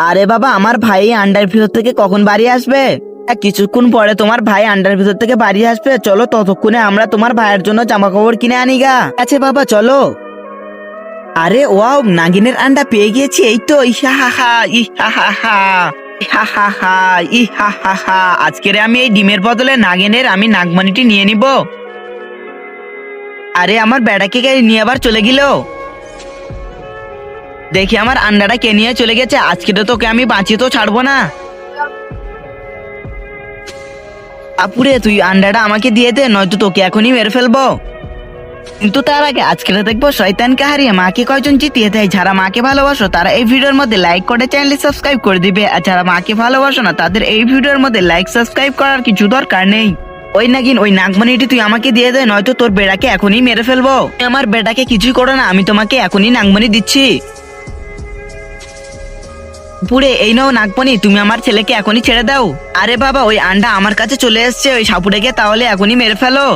আরে বাবা, আমার ভাই আন্ডার ভিতর থেকে কখন বাড়ি আসবে? কিছুক্ষণ পরে তোমার ভাই আন্ডার ভিতর থেকে বাড়ি আসবে। চলো ততক্ষণে আমরা তোমার ভাইয়ের জন্য জামা কাপড় কিনে আনি গা। আচ্ছা বাবা চলো। আরে ওয়াও, নাগিনের আন্ডা পেয়ে গিয়েছি। এই তো ইহা ইহা ইহা। আজকের আমি এই ডিমের বদলে নাগিনের আমি নাগমণিটি নিয়ে নিব। আরে আমার বেড়াকে নিয়ে আবার চলে গেল। দেখি আমার আন্ডাটা কে নিয়ে চলে গেছে। আজকে তো তোকে আমি বাঁচিয়ে তো ছাড়বো না। আপুরে, তুই আন্ডাটা আমাকে দিয়ে দে, নয়তো তোকে এখনই মেরে ফেলবো। কিন্তু তার আগে আজকে দেখবো শয়তানকে হারিয়ে মাকে কয়জন জিতিয়ে দেয়। যারা মাকে ভালোবাসো তারা এই ভিডিওর মধ্যে লাইক করে চ্যানেল সাবস্ক্রাইব করে দিবে, আর যারা মাকে ভালোবাসো না তাদের এই ভিডিওর মধ্যে লাইক সাবস্ক্রাইব করার কিছু দরকার নেই। ওই নাগিন, ওই নাগমণিটি তুই আমাকে দিয়ে দে, নয়তো তোর বেড়াকে এখনই মেরে ফেলবো। আমার বেড়াকে কিছুই করো না, আমি তোমাকে এখনই নাগমণি দিচ্ছি। পুরে এই নাও নাগমণি, তুমি আমার ছেলেকে এখনই ছেড়ে দাও। আরে বাবা, ওই আন্ডা আমার কাছে চলে এসছে, ওই সাপুড়েকে তাহলে এখনই মেরে ফেলো।